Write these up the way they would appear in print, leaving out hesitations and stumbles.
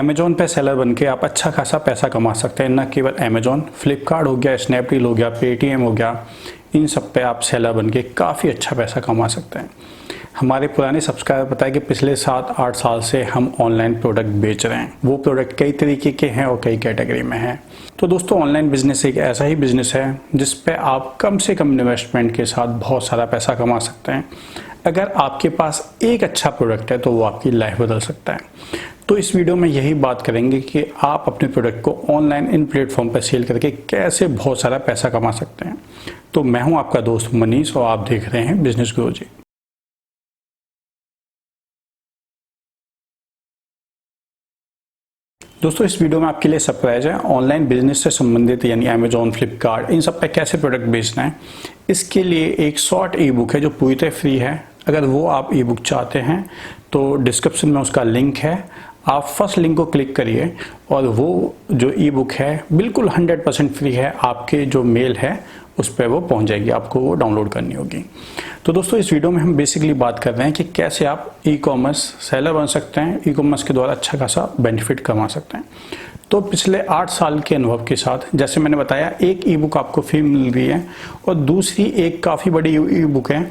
Amazon पे seller बनके आप अच्छा खासा पैसा कमा सकते हैं। न केवल अमेजोन, फ्लिपकार्ट हो गया, स्नैपडील हो गया, पेटीएम हो गया, इन सब पे आप सेलर बनके काफ़ी अच्छा पैसा कमा सकते हैं। हमारे पुराने सब्सक्राइबर पता है कि पिछले 7-8 साल से हम ऑनलाइन प्रोडक्ट बेच रहे हैं। वो प्रोडक्ट कई तरीके के हैं और कई कैटेगरी में हैं। तो दोस्तों, ऑनलाइन बिजनेस एक ऐसा ही बिजनेस है जिस पे आप कम से कम इन्वेस्टमेंट के साथ बहुत सारा पैसा कमा सकते हैं। अगर आपके पास एक अच्छा प्रोडक्ट है तो वो आपकी लाइफ बदल सकता है। तो इस वीडियो में यही बात करेंगे कि आप अपने प्रोडक्ट को ऑनलाइन इन प्लेटफॉर्म पर सेल करके कैसे बहुत सारा पैसा कमा सकते हैं। तो मैं हूं आपका दोस्त मनीष और आप देख रहे हैं बिजनेस गुरु जी। दोस्तों, इस वीडियो में आपके लिए सरप्राइज है। ऑनलाइन बिजनेस से संबंधित यानी अमेजोन, फ्लिपकार्ट, इन सब पे कैसे प्रोडक्ट बेचना है, इसके लिए एक शॉर्ट ई बुक है जो पूरी तरह फ्री है। अगर वो आप ई बुक चाहते हैं तो डिस्क्रिप्शन में उसका लिंक है, आप फर्स्ट लिंक को क्लिक करिए और वो जो ई बुक है बिल्कुल 100% फ्री है। आपके जो मेल है उस पर वो पहुंच जाएगी, आपको वो डाउनलोड करनी होगी। तो दोस्तों, इस वीडियो में हम बेसिकली बात कर रहे हैं कि कैसे आप ई कॉमर्स सेलर बन सकते हैं, ई कॉमर्स के द्वारा अच्छा खासा बेनिफिट कमा सकते हैं। तो पिछले 8 साल के अनुभव के साथ, जैसे मैंने बताया, एक ई बुक आपको फ्री मिल रही है और दूसरी एक काफ़ी बड़ी ई बुक है,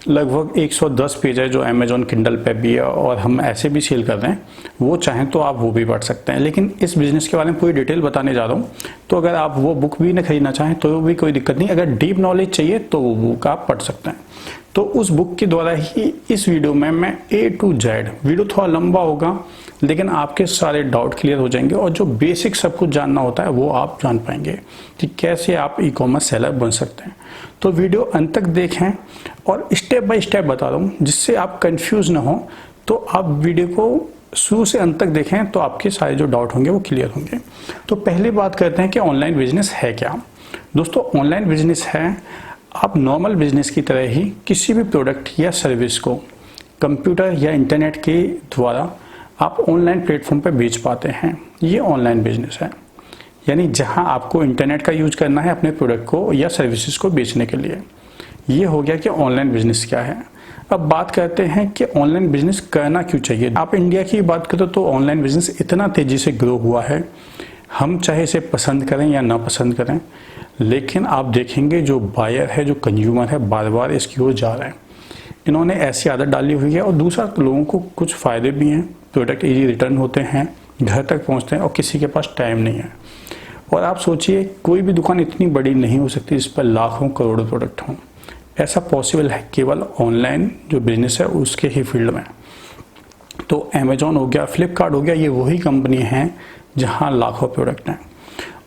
लगभग 110 पेज है, जो अमेजोन किंडल पे भी है और हम ऐसे भी सेल कर रहे हैं। वो चाहें तो आप वो भी पढ़ सकते हैं। लेकिन इस बिज़नेस के बारे में पूरी डिटेल बताने जा रहा हूँ, तो अगर आप वो बुक भी न खरीदना चाहें तो भी कोई दिक्कत नहीं। अगर डीप नॉलेज चाहिए तो वो बुक आप पढ़ सकते हैं। तो उस बुक के द्वारा ही इस वीडियो में मैं A to Z, वीडियो थोड़ा लंबा होगा लेकिन आपके सारे डाउट क्लियर हो जाएंगे और जो बेसिक सब कुछ जानना होता है वो आप जान पाएंगे कि कैसे आप ई कॉमर्स सेलर बन सकते हैं। तो वीडियो अंत तक देखें और स्टेप बाय स्टेप बता रहा हूँ जिससे आप कंफ्यूज ना हो। तो आप वीडियो को शुरू से अंत तक देखें तो आपके सारे जो डाउट होंगे वो क्लियर होंगे। तो पहले बात करते हैं कि ऑनलाइन बिजनेस है क्या। दोस्तों, ऑनलाइन बिजनेस है, आप नॉर्मल बिजनेस की तरह ही किसी भी प्रोडक्ट या सर्विस को कंप्यूटर या इंटरनेट के द्वारा आप ऑनलाइन प्लेटफॉर्म पर बेच पाते हैं। ये ऑनलाइन बिजनेस है, यानी जहां आपको इंटरनेट का यूज करना है अपने प्रोडक्ट को या सर्विसेज को बेचने के लिए। ये हो गया कि ऑनलाइन बिजनेस क्या है। अब बात करते हैं कि ऑनलाइन बिजनेस करना क्यों चाहिए। आप इंडिया की बात करें तो ऑनलाइन बिजनेस इतना तेजी से ग्रो हुआ है, हम चाहे इसे पसंद करें या ना पसंद करें, लेकिन आप देखेंगे जो बायर है, जो कंज्यूमर है, बार बार इसकी ओर जा रहे हैं। इन्होंने ऐसी आदत डाली हुई है और दूसरा लोगों को कुछ फ़ायदे भी हैं। प्रोडक्ट इजी रिटर्न होते हैं, घर तक पहुंचते हैं और किसी के पास टाइम नहीं है। और आप सोचिए, कोई भी दुकान इतनी बड़ी नहीं हो सकती जिस पर लाखों करोड़ों प्रोडक्ट हों। ऐसा पॉसिबल है केवल ऑनलाइन जो बिजनेस है उसके ही फील्ड में। तो अमेजोन हो गया, फ्लिपकार्ट हो गया, ये वही कंपनी हैं जहां लाखों प्रोडक्ट हैं।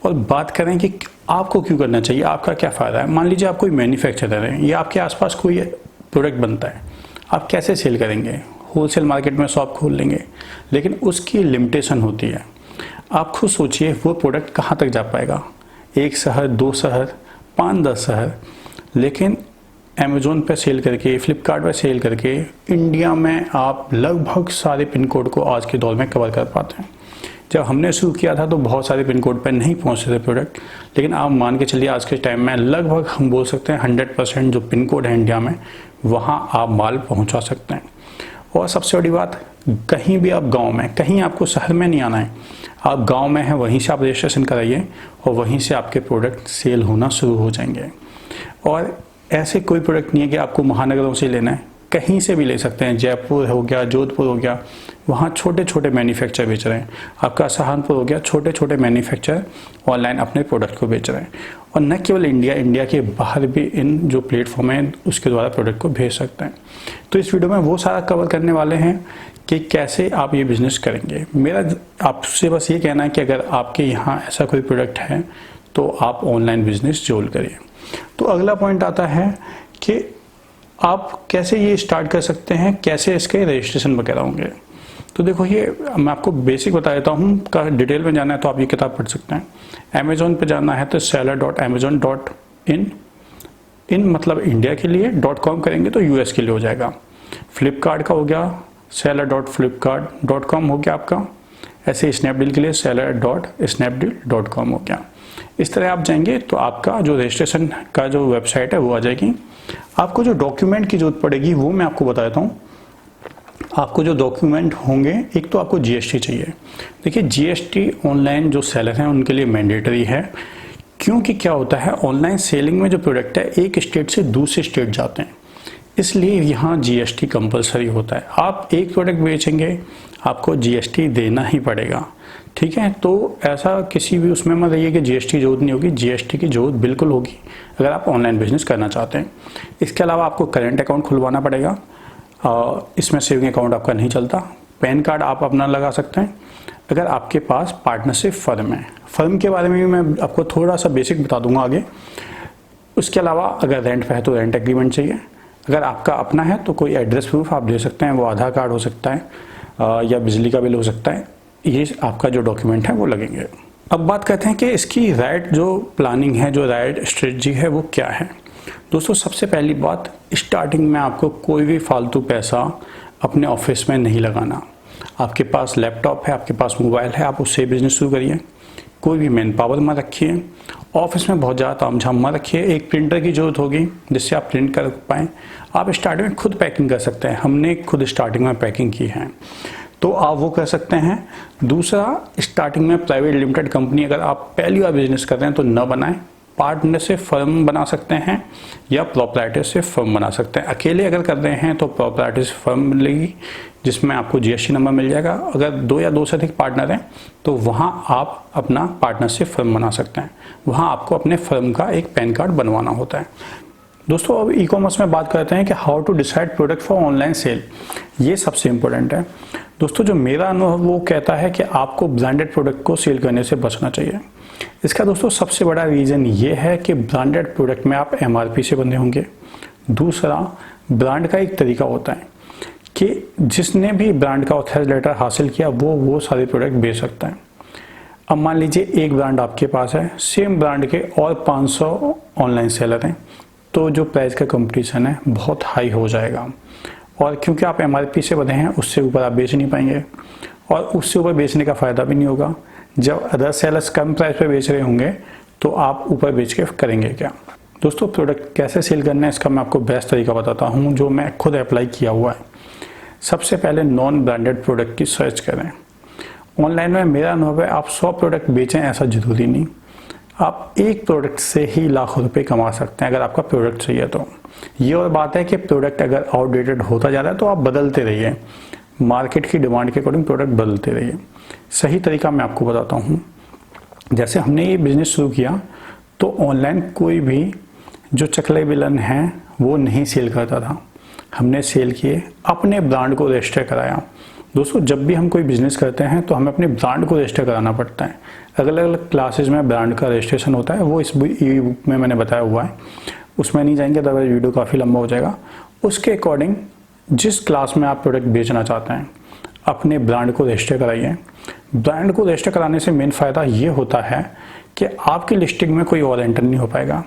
और बात करें कि आपको क्यों करना चाहिए, आपका क्या फ़ायदा है। मान लीजिए आप कोई मैन्युफैक्चरर हैं या आपके आसपास कोई प्रोडक्ट बनता है, आप कैसे सेल करेंगे। होलसेल मार्केट में शॉप खोल लेंगे, लेकिन उसकी लिमिटेशन होती है। आप खुद सोचिए वो प्रोडक्ट कहाँ तक जा पाएगा, 1 शहर, 2 शहर, 5-10 शहर। लेकिन अमेजोन पे सेल करके, फ्लिपकार्ट पे सेल करके इंडिया में आप लगभग सारे पिन कोड को आज के दौर में कवर कर पाते हैं। जब हमने शुरू किया था तो बहुत सारे पिन कोड पर नहीं पहुंचते थे प्रोडक्ट, लेकिन आप मान के चलिए आज के टाइम में लगभग हम बोल सकते हैं 100% जो पिन कोड है इंडिया में, वहां आप माल पहुंचा सकते हैं। और सबसे बड़ी बात, कहीं भी आप गांव में, कहीं आपको शहर में नहीं आना है, आप गांव में हैं वहीं से आप रजिस्ट्रेशन कराइए और वहीं से आपके प्रोडक्ट सेल होना शुरू हो जाएंगे। और ऐसे कोई प्रोडक्ट नहीं है कि आपको महानगरों से लेना है, कहीं से भी ले सकते हैं। जयपुर हो गया, जोधपुर हो गया, वहाँ छोटे छोटे मैन्युफैक्चर बेच रहे हैं। आपका सहारनपुर हो गया, छोटे छोटे मैन्युफैक्चर ऑनलाइन अपने प्रोडक्ट को बेच रहे हैं। और न केवल इंडिया के बाहर भी इन जो प्लेटफॉर्म है उसके द्वारा प्रोडक्ट को भेज सकते हैं। तो इस वीडियो में वो सारा कवर करने वाले हैं कि कैसे आप ये बिजनेस करेंगे। मेरा आपसे बस ये कहना है कि अगर आपके यहाँ ऐसा कोई प्रोडक्ट है तो आप ऑनलाइन बिजनेस जरूर करिए। तो अगला पॉइंट आता है कि आप कैसे ये स्टार्ट कर सकते हैं, कैसे इसके रजिस्ट्रेशन वगैरह होंगे। तो देखो, ये मैं आपको बेसिक बता देता हूँ। का डिटेल में जाना है तो आप ये किताब पढ़ सकते हैं। अमेजोन पे जाना है तो seller.amazon.in, इन मतलब इंडिया के लिए, .com करेंगे तो US के लिए हो जाएगा। फ्लिपकार्ट का हो गया seller.flipkart.com हो गया आपका। ऐसे स्नैपडील के लिए seller.snapdeal.com हो गया। इस तरह आप जाएंगे तो आपका जो रजिस्ट्रेशन का जो वेबसाइट है वो आ जाएगी। आपको जो डॉक्यूमेंट की जरूरत पड़ेगी वो मैं आपको बता देता हूँ। आपको जो डॉक्यूमेंट होंगे, एक तो आपको जीएसटी चाहिए। देखिए जीएसटी ऑनलाइन जो सेलर हैं उनके लिए मैंडेटरी है, क्योंकि क्या होता है ऑनलाइन सेलिंग में जो प्रोडक्ट है एक स्टेट से दूसरे स्टेट जाते हैं, इसलिए यहाँ जीएसटी कंपलसरी होता है। आप एक प्रोडक्ट बेचेंगे आपको जीएसटी देना ही पड़ेगा, ठीक है। तो ऐसा किसी भी उसमें मत रहिए कि जीएसटी जरूरत नहीं होगी, जीएसटी की जरूरत बिल्कुल होगी अगर आप ऑनलाइन बिजनेस करना चाहते हैं। इसके अलावा आपको करेंट अकाउंट खुलवाना पड़ेगा, इसमें सेविंग अकाउंट आपका नहीं चलता। पैन कार्ड आप अपना लगा सकते हैं अगर आपके पास पार्टनरशिप फर्म है। फर्म के बारे में भी मैं आपको थोड़ा सा बेसिक बता दूंगा आगे। उसके अलावा अगर रेंट पे है तो रेंट एग्रीमेंट चाहिए। अगर आपका अपना है तो कोई एड्रेस प्रूफ आप दे सकते हैं, वो आधार कार्ड हो सकता है या बिजली का बिल हो सकता है, ये आपका जो डॉक्यूमेंट है वो लगेंगे। अब बात करते हैं कि इसकी राइट जो प्लानिंग है, जो राइट स्ट्रेटजी है वो क्या है। दोस्तों सबसे पहली बात, स्टार्टिंग में आपको कोई भी फालतू पैसा अपने ऑफिस में नहीं लगाना। आपके पास लैपटॉप है, आपके पास मोबाइल है, आप उससे बिजनेस शुरू करिए। कोई भी मैन पावर मत रखिए, ऑफिस में बहुत ज़्यादा तामझाम मत रखिए। एक प्रिंटर की जरूरत होगी जिससे आप प्रिंट कर पाएँ। आप स्टार्टिंग में खुद पैकिंग कर सकते हैं, हमने खुद स्टार्टिंग में पैकिंग की है तो आप वो कर सकते हैं। दूसरा, स्टार्टिंग में प्राइवेट लिमिटेड कंपनी अगर आप पहली बार बिजनेस कर रहे हैं तो न बनाएं, पार्टनरशिप फर्म बना सकते हैं या प्रोप्राइटरशिप फर्म बना सकते हैं। अकेले अगर कर रहे हैं तो प्रोप्राइटरशिप फर्म मिलेगी जिसमें आपको जीएसटी नंबर मिल जाएगा। अगर 2 या 2 से अधिक पार्टनर हैं तो वहाँ आप अपना पार्टनरशिप फर्म बना सकते हैं, वहाँ आपको अपने फर्म का एक पैन कार्ड बनवाना होता है। दोस्तों अब ई कॉमर्स में बात करते हैं कि how to decide product for online sale, ये सबसे इम्पोर्टेंट है। दोस्तों जो मेरा अनुभव वो कहता है कि आपको ब्रांडेड प्रोडक्ट को सेल करने से बचना चाहिए। इसका दोस्तों सबसे बड़ा रीज़न ये है कि ब्रांडेड प्रोडक्ट में आप एमआरपी से बंधे होंगे। दूसरा, ब्रांड का एक तरीका होता है कि जिसने भी ब्रांड का ऑथराइज लेटर हासिल किया वो सारे प्रोडक्ट बेच सकता है। अब मान लीजिए एक ब्रांड आपके पास है, सेम ब्रांड के और 500 ऑनलाइन सेलर हैं, तो जो प्राइस का कंपटीशन है बहुत हाई हो जाएगा। और क्योंकि आप एमआरपी से बंधे हैं उससे ऊपर आप बेच नहीं पाएंगे, और उससे ऊपर बेचने का फ़ायदा भी नहीं होगा। जब अदर सेलर्स कम प्राइस पे बेच रहे होंगे तो आप ऊपर बेच के करेंगे क्या। दोस्तों प्रोडक्ट कैसे सेल करना है इसका मैं आपको बेस्ट तरीका बताता हूँ जो मैं खुद अप्लाई किया हुआ है। सबसे पहले नॉन ब्रांडेड प्रोडक्ट की सर्च करें। ऑनलाइन में मेरा अनुभव है आप 100 प्रोडक्ट बेचें ऐसा जरूरी नहीं, आप एक प्रोडक्ट से ही लाखों रुपए कमा सकते हैं अगर आपका प्रोडक्ट चाहिए तो। ये और बात है कि प्रोडक्ट अगर आउटडेटेड होता जा रहा है तो आप बदलते रहिए, मार्केट की डिमांड के अकॉर्डिंग प्रोडक्ट बदलते रहिए। सही तरीका मैं आपको बताता हूँ। जैसे हमने ये बिजनेस शुरू किया तो ऑनलाइन कोई भी जो चकले बिलन हैं वो नहीं सेल करता था, हमने सेल किए, अपने ब्रांड को रजिस्टर कराया। दोस्तों जब भी हम कोई बिजनेस करते हैं तो हमें अपने ब्रांड को रजिस्टर कराना पड़ता है। अलग अलग क्लासेज में ब्रांड का रजिस्ट्रेशन होता है, वो इस ई बुक में मैंने बताया हुआ है, उसमें नहीं जाएंगे तो वीडियो काफ़ी लंबा हो जाएगा। उसके अकॉर्डिंग जिस क्लास में आप प्रोडक्ट बेचना चाहते हैं अपने ब्रांड को रजिस्टर कराइए। ब्रांड को रजिस्टर कराने से मेन फ़ायदा ये होता है कि आपकी लिस्टिंग में कोई और एंटर नहीं हो पाएगा।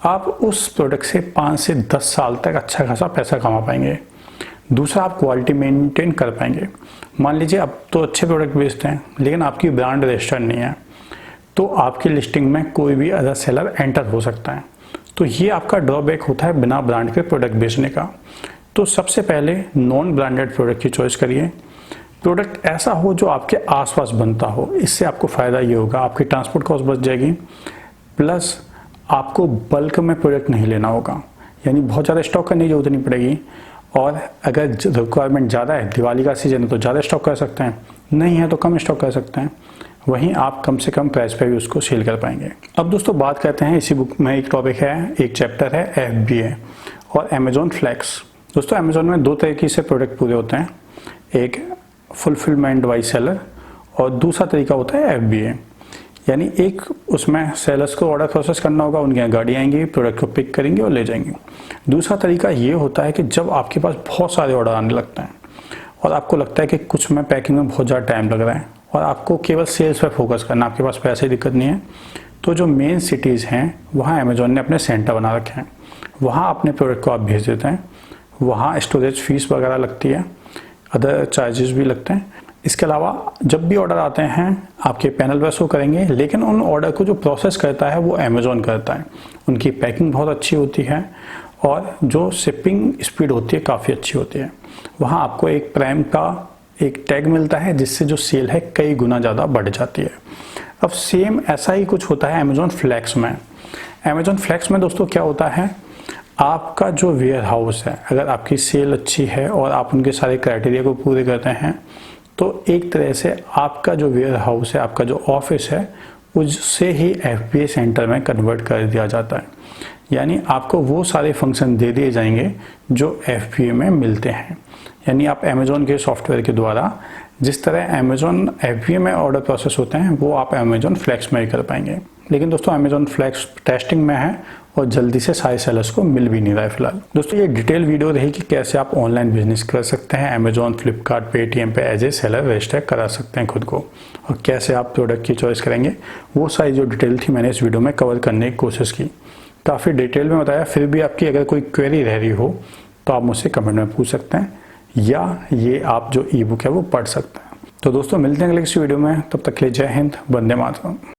आप उस प्रोडक्ट से 5 से 10 साल तक अच्छा खासा पैसा कमा पाएंगे। दूसरा, आप क्वालिटी मेंटेन कर पाएंगे। मान लीजिए अब तो अच्छे प्रोडक्ट बेचते हैं लेकिन आपकी ब्रांड रजिस्टर्ड नहीं है तो आपकी लिस्टिंग में कोई भी अदर सेलर एंटर हो सकता है। तो ये आपका ड्रॉबैक होता है बिना ब्रांड के प्रोडक्ट बेचने का। तो सबसे पहले नॉन ब्रांडेड प्रोडक्ट की चॉइस करिए। प्रोडक्ट ऐसा हो जो आपके आसपास बनता हो, इससे आपको फ़ायदा ये होगा आपकी ट्रांसपोर्ट कॉस्ट बच जाएगी, प्लस आपको बल्क में प्रोडक्ट नहीं लेना होगा, यानी बहुत ज़्यादा स्टॉक करने की जरूरत नहीं पड़ेगी। और अगर रिक्वायरमेंट ज़्यादा है, दिवाली का सीजन है तो ज़्यादा स्टॉक कर सकते हैं, नहीं है तो कम स्टॉक कर सकते हैं, वहीं आप कम से कम प्राइस पे भी उसको सेल कर पाएंगे। अब दोस्तों बात करते हैं, इसी बुक में एक टॉपिक है, एक चैप्टर है FBA और अमेजोन फ्लैक्स। दोस्तों अमेजोन में 2 तरीके से प्रोडक्ट पूरे होते हैं, एक फुलफिलमेंट वाइज सेलर और दूसरा तरीका होता है FBA, यानी एक उसमें सेलर्स को ऑर्डर प्रोसेस करना होगा, उनके यहाँ गाड़ी आएंगी, प्रोडक्ट को पिक करेंगे और ले जाएंगे। दूसरा तरीका ये होता है कि जब आपके पास बहुत सारे ऑर्डर आने लगते हैं और आपको लगता है कि कुछ में पैकिंग में बहुत ज़्यादा टाइम लग रहा है और आपको केवल सेल्स पर फोकस करना, आपके पास पैसे की दिक्कत नहीं है, तो जो मेन सिटीज़ हैं वहाँ अमेजोन ने अपने सेंटर बना रखे हैं, वहाँ अपने प्रोडक्ट को आप भेज देते हैं। वहाँ स्टोरेज फीस वगैरह लगती है, अदर चार्जेस भी लगते हैं। इसके अलावा जब भी ऑर्डर आते हैं आपके पैनल पर शो करेंगे, लेकिन उन ऑर्डर को जो प्रोसेस करता है वो अमेजोन करता है। उनकी पैकिंग बहुत अच्छी होती है और जो शिपिंग स्पीड होती है काफ़ी अच्छी होती है। वहाँ आपको एक प्राइम का एक टैग मिलता है जिससे जो सेल है कई गुना ज़्यादा बढ़ जाती है। अब सेम ऐसा ही कुछ होता है अमेज़ॉन फ्लैक्स में। अमेज़ॉन फ्लैक्स में दोस्तों क्या होता है, आपका जो वेयर हाउस है, अगर आपकी सेल अच्छी है और आप उनके सारे क्राइटेरिया को पूरे करते हैं तो एक तरह से आपका जो वेयर हाउस है, आपका जो ऑफिस है, उससे ही FBA सेंटर में कन्वर्ट कर दिया जाता है। यानी आपको वो सारे फंक्शन दे दिए जाएंगे जो FBA में मिलते हैं। यानी आप अमेज़ॉन के सॉफ्टवेयर के द्वारा जिस तरह अमेज़ॉन FBA में ऑर्डर प्रोसेस होते हैं वो आप अमेज़ॉन फ्लैक्स में ही कर पाएंगे। लेकिन दोस्तों अमेज़ॉन फ्लैक्स टेस्टिंग में है और जल्दी से सारे सेलर्स को मिल भी नहीं रहा है फिलहाल। दोस्तों ये डिटेल वीडियो रही कि कैसे आप ऑनलाइन बिजनेस कर सकते हैं अमेज़ॉन, फ्लिपकार्ट, पेटीएम पे एज ए सेलर रजिस्टर करा सकते हैं खुद को, और कैसे आप प्रोडक्ट की चॉइस करेंगे। वो सारी जो डिटेल थी मैंने इस वीडियो में कवर करने की कोशिश की, काफ़ी डिटेल में बताया। फिर भी आपकी अगर कोई क्वेरी रह रही हो तो आप मुझसे कमेंट में पूछ सकते हैं, या ये आप जो ई बुक है वो पढ़ सकते हैं। तो दोस्तों मिलते हैं अगले किसी वीडियो में, तब तक के लिए जय हिंद, वंदे मातरम।